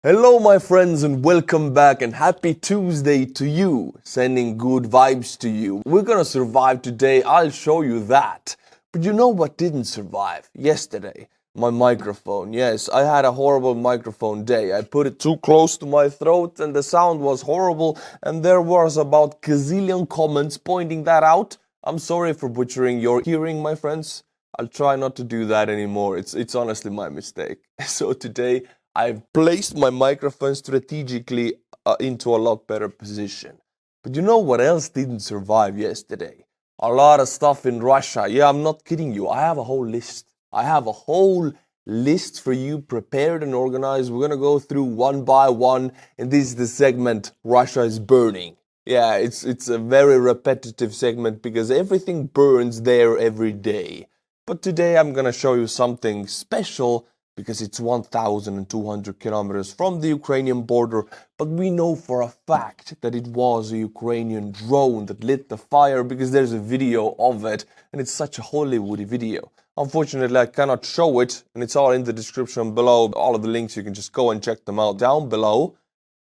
Hello my friends and welcome back and happy Tuesday to you, sending good vibes to you. We're gonna survive today, I'll show you that. But you know what didn't survive? Yesterday, my microphone. Yes, I had a horrible microphone day. I put it too close to my throat and the sound was horrible, and there was about gazillion comments pointing that out. I'm sorry for butchering your hearing, my friends. I'll try not to do that anymore. It's honestly my mistake. So today I've placed my microphone strategically into a lot better position. But you know what else didn't survive yesterday? A lot of stuff in Russia. Yeah, I'm not kidding you. I have a whole list. I have a whole list for you prepared and organized. We're gonna go through one by one, and this is the segment Russia is burning. Yeah, it's a very repetitive segment because everything burns there every day. But today I'm gonna show you something special because it's 1,200 kilometers from the Ukrainian border, but we know for a fact that it was a Ukrainian drone that lit the fire because there's a video of it, and it's such a Hollywoody video. Unfortunately, I cannot show it, and it's all in the description below. All of the links, you can just go and check them out down below.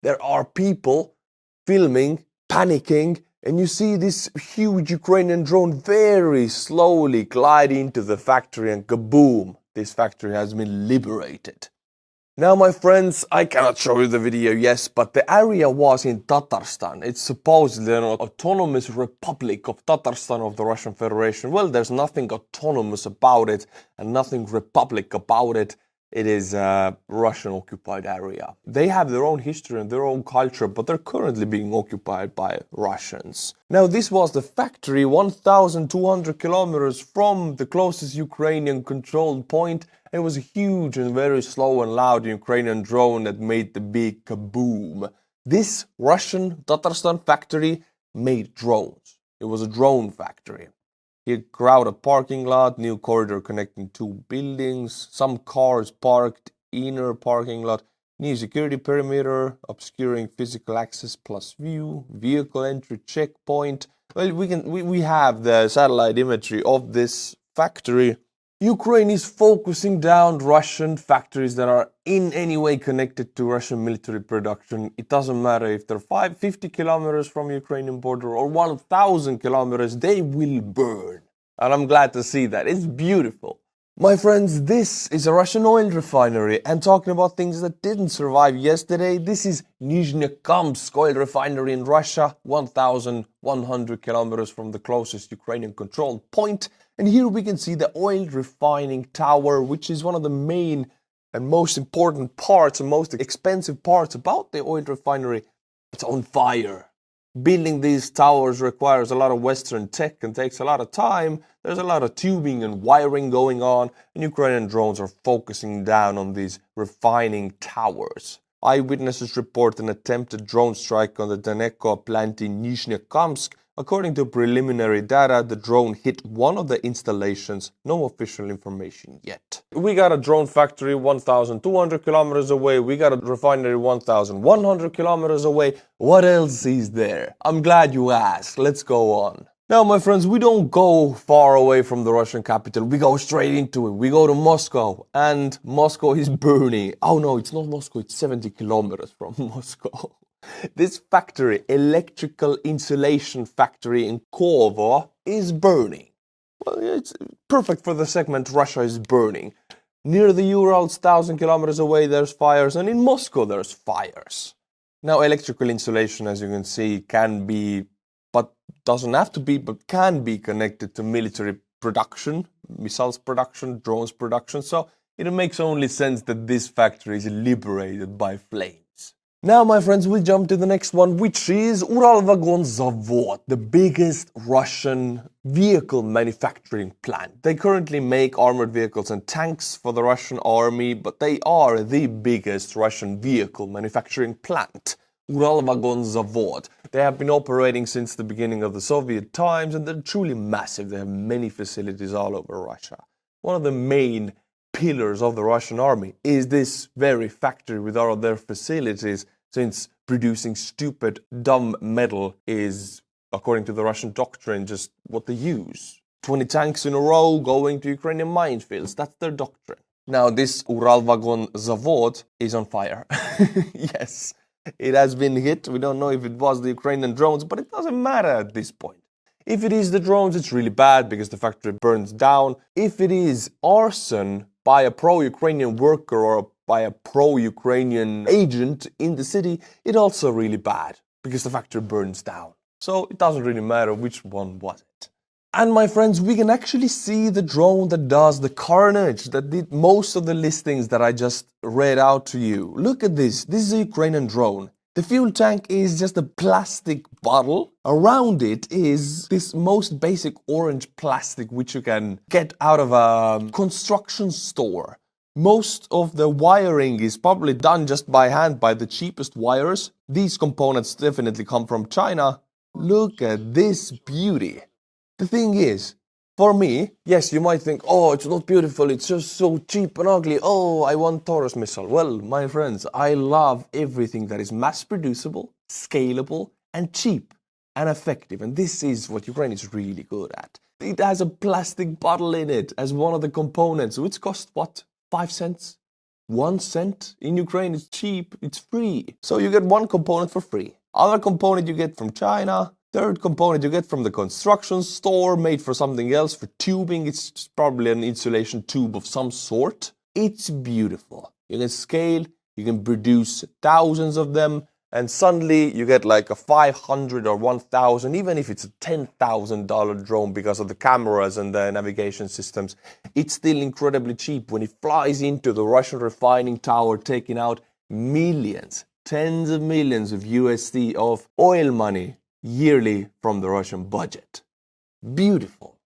There are people filming, panicking, and you see this huge Ukrainian drone very slowly glide into the factory, and kaboom! This factory has been liberated. Now, my friends, I cannot show you the video, yes, but the area was in Tatarstan. It's supposedly an autonomous republic of Tatarstan of the Russian Federation. Well, there's nothing autonomous about it and nothing republic about it. It is a Russian-occupied area. They have their own history and their own culture, but they're currently being occupied by Russians. Now, this was the factory 1,200 kilometers from the closest Ukrainian controlled point. It was a huge and very slow and loud Ukrainian drone that made the big kaboom. This Russian Tatarstan factory made drones. It was a drone factory. Here, crowded parking lot, new corridor connecting two buildings, some cars parked, inner parking lot, new security perimeter, obscuring physical access plus view, vehicle entry checkpoint. Well, we have the satellite imagery of this factory. Ukraine is focusing down Russian factories that are in any way connected to Russian military production. It doesn't matter if they're 50 kilometers from Ukrainian border or 1,000 kilometers, they will burn. And I'm glad to see that. It's beautiful. My friends, this is a Russian oil refinery, and talking about things that didn't survive yesterday, this is Nizhnekamsk oil refinery in Russia, 1,100 kilometers from the closest Ukrainian controlled point. And here we can see the oil refining tower, which is one of the main and most important parts and most expensive parts about the oil refinery. It's on fire. Building these towers requires a lot of Western tech and takes a lot of time. There's a lot of tubing and wiring going on, and Ukrainian drones are focusing down on these refining towers. Eyewitnesses report an attempted drone strike on the Daneko plant in Nizhnekamsk. According to preliminary data, the drone hit one of the installations. No official information yet. We got a drone factory 1,200 kilometers away. We got a refinery 1,100 kilometers away. What else is there? I'm glad you asked. Let's go on. Now, my friends, we don't go far away from the Russian capital. We go straight into it. We go to Moscow, and Moscow is burning. Oh no, it's not Moscow. It's 70 kilometers from Moscow. This factory, electrical insulation factory in Kyiv, is burning. Well, it's perfect for the segment Russia is burning. Near the Urals, 1,000 kilometers away, there's fires, and in Moscow, there's fires. Now, electrical insulation, as you can see, can be, but doesn't have to be, but can be connected to military production, missiles production, drones production, so it makes only sense that this factory is liberated by flames. Now, my friends, we jump to the next one, which is Ural Vagon Zavod, the biggest Russian vehicle manufacturing plant. They currently make armored vehicles and tanks for the Russian army, but they are the biggest Russian vehicle manufacturing plant. Ural Vagon Zavod. They have been operating since the beginning of the Soviet times, and they're truly massive. They have many facilities all over Russia. One of the main pillars of the Russian army is this very factory with all of their facilities, since producing stupid, dumb metal is, according to the Russian doctrine, just what they use. 20 tanks in a row going to Ukrainian minefields, that's their doctrine. Now this Ural Vagon Zavod is on fire. Yes, it has been hit. We don't know if it was the Ukrainian drones, but it doesn't matter at this point. If it is the drones, it's really bad because the factory burns down. If it is arson by a pro-Ukrainian worker or by a pro-Ukrainian agent in the city, it's also really bad because the factory burns down. So it doesn't really matter which one was it. And my friends, we can actually see the drone that does the carnage, that did most of the listings that I just read out to you. Look at this. This is a Ukrainian drone. The fuel tank is just a plastic bottle. Around it is this most basic orange plastic which you can get out of a construction store. Most of the wiring is probably done just by hand by the cheapest wires. These components definitely come from China. Look at this beauty. The thing is, for me, yes, you might think, oh, it's not beautiful, it's just so cheap and ugly, oh, I want Taurus missile. Well, my friends, I love everything that is mass-producible, scalable, and cheap and effective. And this is what Ukraine is really good at. It has a plastic bottle in it as one of the components, which costs, what, 5 cents? 1 cent? In Ukraine, it's cheap, it's free. So you get one component for free. Other component you get from China. Third component you get from the construction store, made for something else, for tubing. It's probably an insulation tube of some sort. It's beautiful. You can scale, you can produce thousands of them, and suddenly you get like a 500 or 1,000, even if it's a $10,000 drone because of the cameras and the navigation systems. It's still incredibly cheap when it flies into the Russian refining tower, taking out millions, tens of millions of USD of oil money yearly from the Russian budget. Beautiful.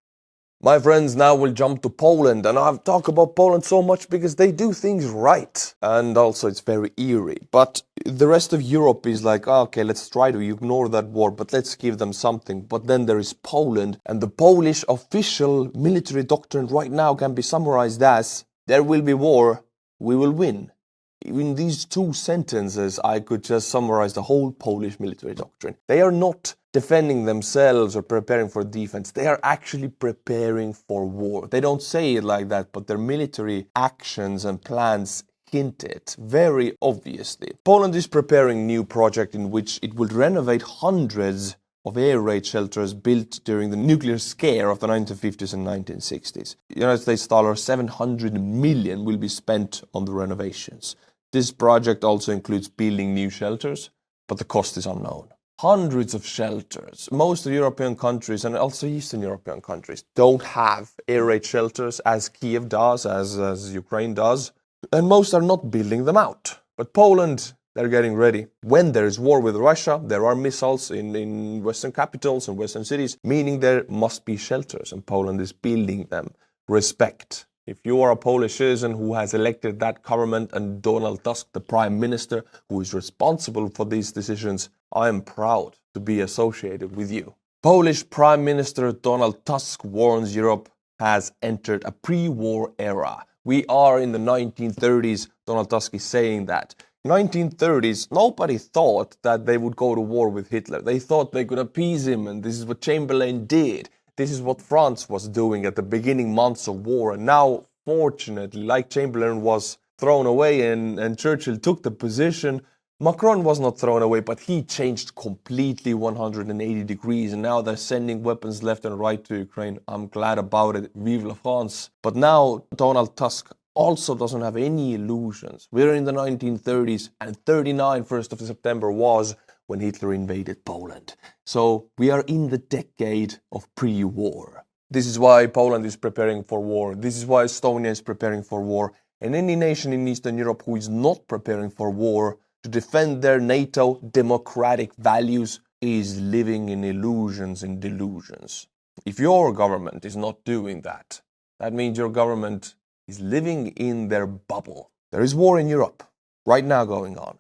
My friends, now we'll jump to Poland, and I've talked about Poland so much because they do things right, and also it's very eerie. But the rest of Europe is like, okay, let's try to ignore that war, but let's give them something. But then there is Poland, and the Polish official military doctrine right now can be summarized as, there will be war, we will win. In these 2 sentences, I could just summarize the whole Polish military doctrine. They are not defending themselves or preparing for defense. They are actually preparing for war. They don't say it like that, but their military actions and plans hint it very obviously. Poland is preparing a new project in which it will renovate hundreds of air raid shelters built during the nuclear scare of the 1950s and 1960s. United States dollars 700 million will be spent on the renovations. This project also includes building new shelters, but the cost is unknown. Hundreds of shelters. Most of European countries and also Eastern European countries don't have air raid shelters as Kyiv does, as Ukraine does, and most are not building them out. But Poland, they're getting ready. When there is war with Russia, there are missiles in Western capitals and Western cities, meaning there must be shelters, and Poland is building them. Respect. If you are a Polish citizen who has elected that government and Donald Tusk, the Prime Minister, who is responsible for these decisions, I am proud to be associated with you. Polish Prime Minister Donald Tusk warns Europe has entered a pre-war era. We are in the 1930s, Donald Tusk is saying that. 1930s, nobody thought that they would go to war with Hitler. They thought they could appease him, and this is what Chamberlain did. This is what France was doing at the beginning months of war. And now, fortunately, like Chamberlain was thrown away and Churchill took the position, Macron was not thrown away, but he changed completely 180 degrees. And now they're sending weapons left and right to Ukraine. I'm glad about it. Vive la France. But now Donald Tusk also doesn't have any illusions. We're in the 1930s, and 39, 1st of September was when Hitler invaded Poland. So we are in the decade of pre-war. This is why Poland is preparing for war. This is why Estonia is preparing for war. And any nation in Eastern Europe who is not preparing for war to defend their NATO democratic values is living in illusions and delusions. If your government is not doing that, that means your government is living in their bubble. There is war in Europe right now going on.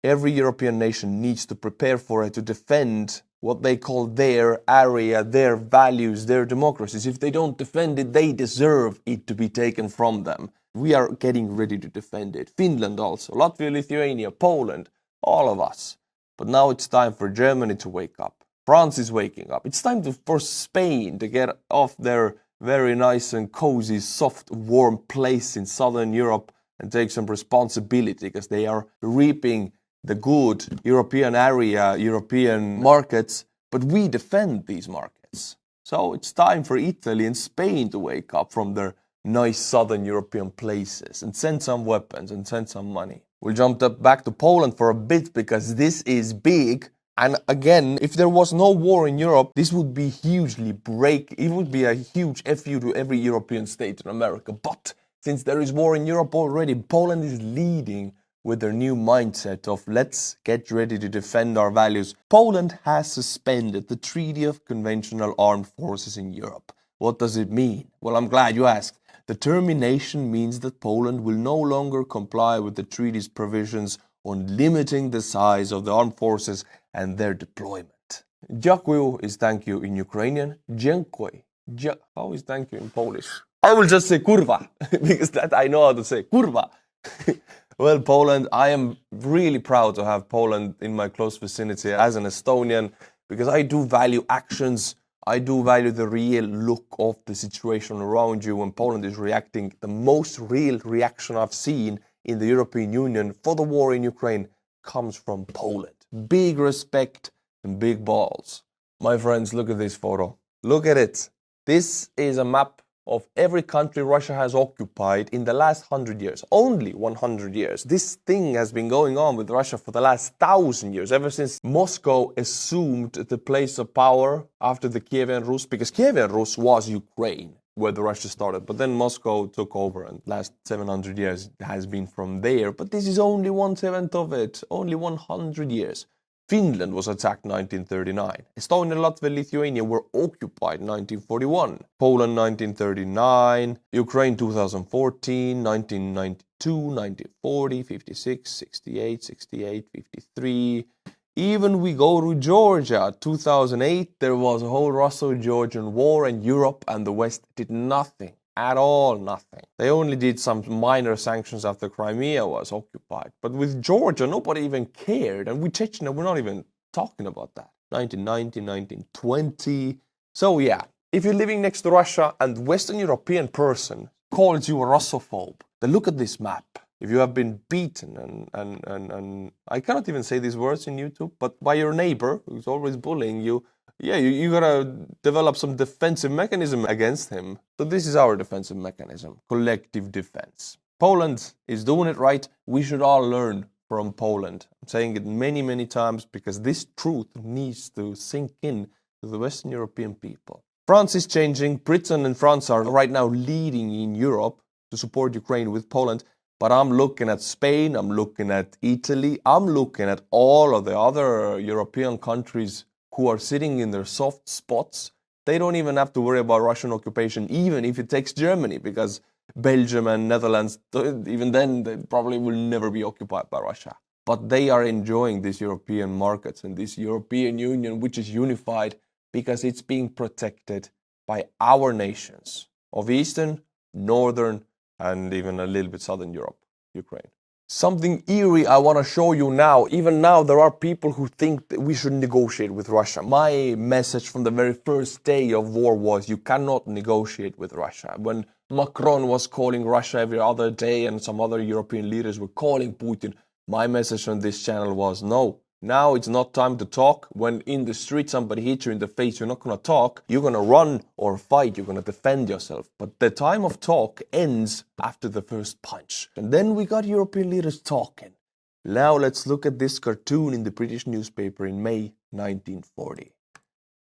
Every European nation needs to prepare for it, to defend what they call their area, their values, their democracies. If they don't defend it, they deserve it to be taken from them. We are getting ready to defend it. Finland also, Latvia, Lithuania, Poland, all of us. But now it's time for Germany to wake up. France is waking up. It's time for Spain to get off their very nice and cozy, soft, warm place in southern Europe and take some responsibility because they are reaping the good European area, European markets, but we defend these markets. So it's time for Italy and Spain to wake up from their nice southern European places and send some weapons and send some money. We'll jump back to Poland for a bit because this is big. And again, if there was no war in Europe, this would be it would be a huge FU to every European state in America. But since there is war in Europe already, Poland is leading with their new mindset of let's get ready to defend our values. Poland has suspended the Treaty of Conventional Armed Forces in Europe. What does it mean? Well, I'm glad you asked. The termination means that Poland will no longer comply with the treaty's provisions on limiting the size of the armed forces and their deployment. Dziękuję is thank you in Ukrainian. Dziękuję. How is thank you in Polish? I will just say kurwa, because that I know how to say kurwa. Well, Poland, I am really proud to have Poland in my close vicinity as an Estonian, because I do value actions. I do value the real look of the situation around you when Poland is reacting. The most real reaction I've seen in the European Union for the war in Ukraine comes from Poland. Big respect and big balls. My friends, look at this photo. Look at it. This is a map of every country Russia has occupied in the last 100 years. Only 100 years. This thing has been going on with Russia for the last 1,000 years, ever since Moscow assumed the place of power after the Kievan Rus, because Kievan Rus was Ukraine, where the Russia started, but then Moscow took over, and last 700 years has been from there. But this is only 1/7 of it, only 100 years. Finland was attacked 1939. Estonia, Latvia, Lithuania were occupied 1941. Poland 1939, Ukraine 2014, 1992, 1940, 56, 68, 68, 53. Even we go to Georgia, 2008, there was a whole Russo-Georgian war, and Europe and the West did nothing. At all, nothing. They only did some minor sanctions after Crimea was occupied. But with Georgia, nobody even cared. And with Chechnya, we're not even talking about that. 1990, 1920. So yeah, if you're living next to Russia and Western European person calls you a Russophobe, then look at this map. If you have been beaten and I cannot even say these words in YouTube, but by your neighbor who's always bullying you, yeah, you gotta develop some defensive mechanism against him. So this is our defensive mechanism, collective defense. Poland is doing it right. We should all learn from Poland. I'm saying it many, many times because this truth needs to sink in to the Western European people. France is changing. Britain and France are right now leading in Europe to support Ukraine with Poland. But I'm looking at Spain, I'm looking at Italy, I'm looking at all of the other European countries who are sitting in their soft spots. They don't even have to worry about Russian occupation, even if it takes Germany, because Belgium and Netherlands, even then, they probably will never be occupied by Russia. But they are enjoying these European markets and this European Union, which is unified because it's being protected by our nations of Eastern, Northern, and even a little bit Southern Europe, Ukraine. Something eerie I want to show you now. Even now, there are people who think that we should negotiate with Russia. My message from the very first day of war was you cannot negotiate with Russia. When Macron was calling Russia every other day and some other European leaders were calling Putin, my message on this channel was no. Now it's not time to talk. When in the street somebody hits you in the face, you're not going to talk. You're going to run or fight. You're going to defend yourself. But the time of talk ends after the first punch. And then we got European leaders talking. Now let's look at this cartoon in the British newspaper in May 1940.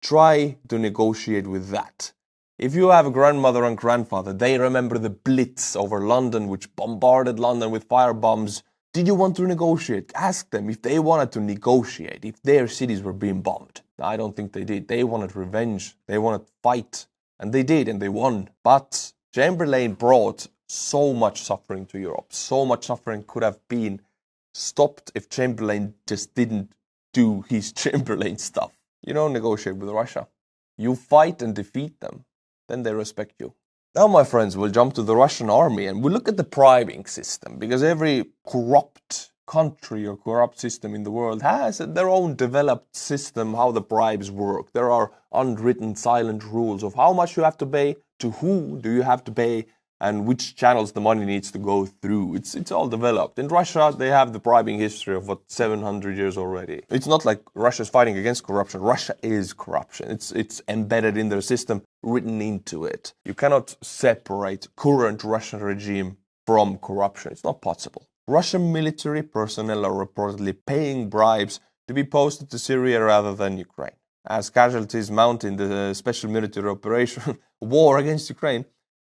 Try to negotiate with that. If you have a grandmother and grandfather, they remember the Blitz over London, which bombarded London with firebombs. Did you want to negotiate? Ask them if they wanted to negotiate, if their cities were being bombed. I don't think they did. They wanted revenge. They wanted fight. And they did, and they won. But Chamberlain brought so much suffering to Europe. So much suffering could have been stopped if Chamberlain just didn't do his Chamberlain stuff. You don't negotiate with Russia. You fight and defeat them. Then they respect you. Now, my friends, we'll jump to the Russian army and we'll look at the bribing system, because every corrupt country or corrupt system in the world has their own developed system how the bribes work. There are unwritten silent rules of how much you have to pay to who do you have to pay and which channels the money needs to go through. It's all developed. In Russia, they have the bribing history of 700 years already. It's not like Russia's fighting against corruption. Russia is corruption. It's embedded in their system, written into it. You cannot separate current Russian regime from corruption. It's not possible. Russian military personnel are reportedly paying bribes to be posted to Syria rather than Ukraine. As casualties mount in the special military operation war against Ukraine,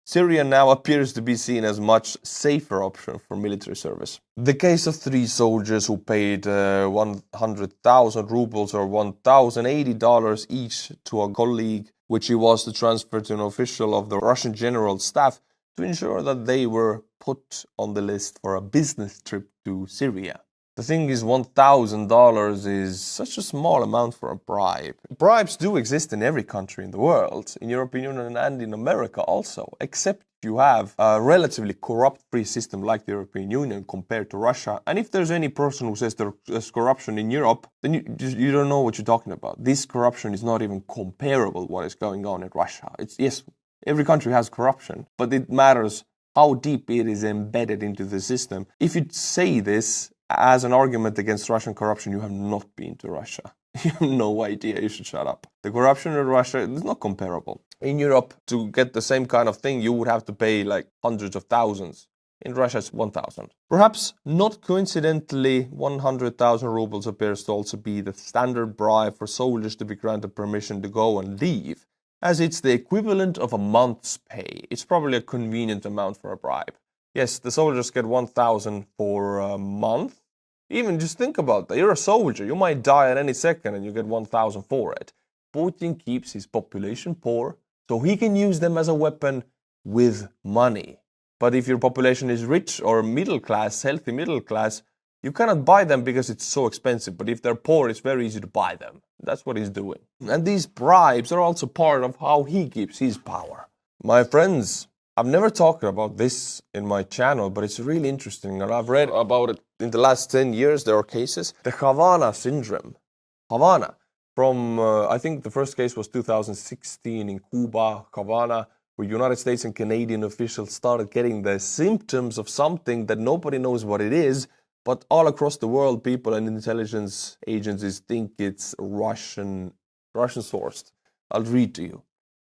Syria now appears to be seen as a much safer option for military service. The case of 3 soldiers who paid 100,000 rubles or $1,080 each to a colleague, which he was to transfer to an official of the Russian general staff to ensure that they were put on the list for a business trip to Syria. The thing is, $1,000 is such a small amount for a bribe. Bribes do exist in every country in the world, in European Union and in America also, except you have a relatively corrupt-free system like the European Union compared to Russia. And if there's any person who says there's corruption in Europe, then you don't know what you're talking about. This corruption is not even comparable to what is going on in Russia. Yes, every country has corruption, but it matters how deep it is embedded into the system. If you say this as an argument against Russian corruption, you have not been to Russia. You have no idea. You should shut up. The corruption in Russia is not comparable. In Europe, to get the same kind of thing, you would have to pay like hundreds of thousands. In Russia, it's 1,000. Perhaps not coincidentally, 100,000 rubles appears to also be the standard bribe for soldiers to be granted permission to go and leave, as it's the equivalent of a month's pay. It's probably a convenient amount for a bribe. Yes, the soldiers get 1,000 for a month. Even just think about that. You're a soldier. You might die at any second and you get 1,000 for it. Putin keeps his population poor so he can use them as a weapon with money. But if your population is rich or middle class, healthy middle class, you cannot buy them because it's so expensive. But if they're poor, it's very easy to buy them. That's what he's doing. And these bribes are also part of how he keeps his power. My friends, I've never talked about this in my channel, but it's really interesting, and I've read about it in the last 10 years. There are cases. The Havannah syndrome. Havannah. From, I think the first case was 2016 in Cuba, Havannah, where United States and Canadian officials started getting the symptoms of something that nobody knows what it is, but all across the world, people and intelligence agencies think it's Russian sourced. I'll read to you.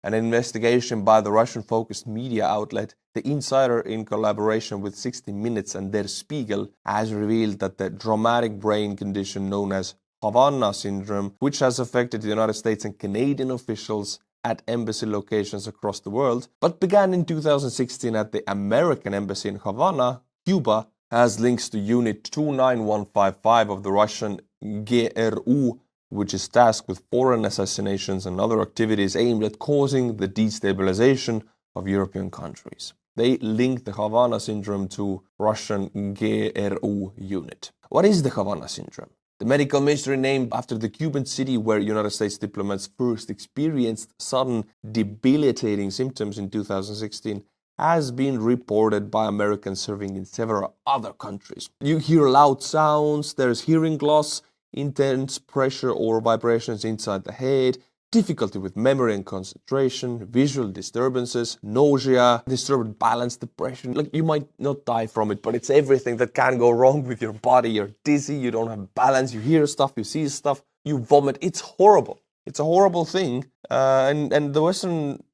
An investigation by the Russian-focused media outlet The Insider, in collaboration with 60 Minutes and Der Spiegel, has revealed that the dramatic brain condition known as Havannah syndrome, which has affected the United States and Canadian officials at embassy locations across the world, but began in 2016 at the American Embassy in Havana, Cuba, has links to Unit 29155 of the Russian GRU, which is tasked with foreign assassinations and other activities aimed at causing the destabilization of European countries. They link the Havannah syndrome to Russian GRU unit. What is the Havannah syndrome? The medical mystery, named after the Cuban city where United States diplomats first experienced sudden debilitating symptoms in 2016, has been reported by Americans serving in several other countries. You hear loud sounds, there's hearing loss, intense pressure or vibrations inside the head, difficulty with memory and concentration, visual disturbances, nausea, disturbed balance, depression. Like, you might not die from it, but it's everything that can go wrong with your body. You're dizzy, you don't have balance, you hear stuff, you see stuff, you vomit. It's horrible. It's a horrible thing. And the Western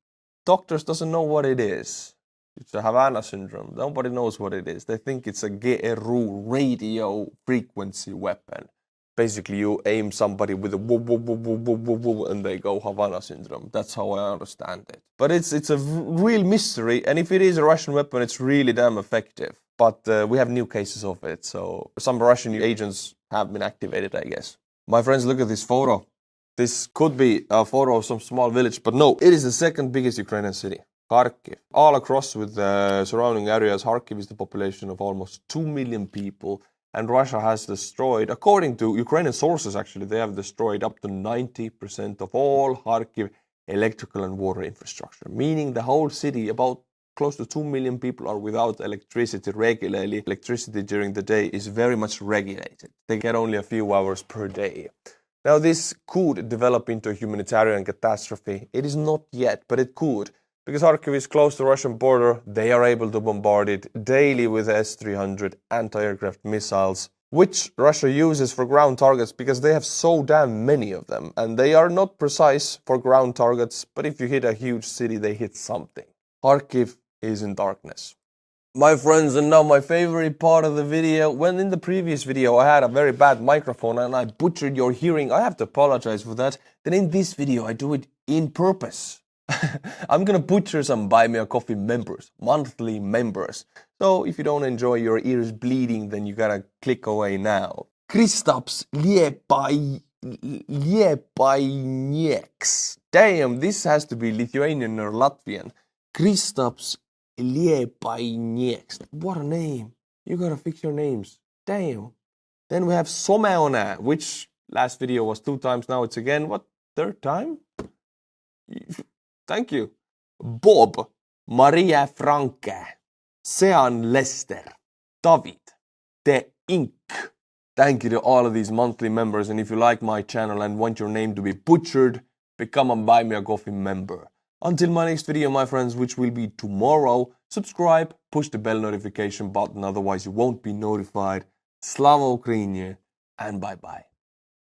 doctors doesn't know what it is. It's a Havannah syndrome. Nobody knows what it is. They think it's a GRU radio frequency weapon. Basically, you aim somebody with a woo, woo, woo, woo, woo, woo, woo, and they go Havannah syndrome. That's how I understand it. But it's a real mystery, and if it is a Russian weapon, it's really damn effective. But we have new cases of it, so some Russian agents have been activated, I guess. My friends, look at this photo. This could be a photo of some small village, but no, it is the second biggest Ukrainian city, Kharkiv. All across with the surrounding areas, Kharkiv is the population of almost 2 million people. And Russia has destroyed, according to Ukrainian sources actually, they have destroyed up to 90% of all Kharkiv electrical and water infrastructure. Meaning the whole city, about close to 2 million people, are without electricity regularly. Electricity during the day is very much regulated. They get only a few hours per day. Now this could develop into a humanitarian catastrophe. It is not yet, but it could. Because Kharkiv is close to the Russian border, they are able to bombard it daily with S-300 anti-aircraft missiles, which Russia uses for ground targets because they have so damn many of them. And they are not precise for ground targets, but if you hit a huge city, they hit something. Kharkiv is in darkness. My friends, and now my favorite part of the video. When in the previous video I had a very bad microphone and I butchered your hearing, I have to apologize for that. Then in this video I do it in purpose. I'm gonna butcher some Buy Me a Coffee members, monthly members. So if you don't enjoy your ears bleeding, then you gotta click away now. Kristaps Liepainieks. Damn, this has to be Lithuanian or Latvian. Kristaps Liepainieks. What a name. You gotta fix your names. Damn. Then we have Someona, which last video was 2 times, now it's again, what, 3rd time? Thank you. Bob, Maria Franke, Sean Lester, David, The Ink. Thank you to all of these monthly members, and if you like my channel and want your name to be butchered, become a Buy Me a Coffee member. Until my next video, my friends, which will be tomorrow, subscribe, push the bell notification button, otherwise you won't be notified. Slava Ukraini, and bye-bye.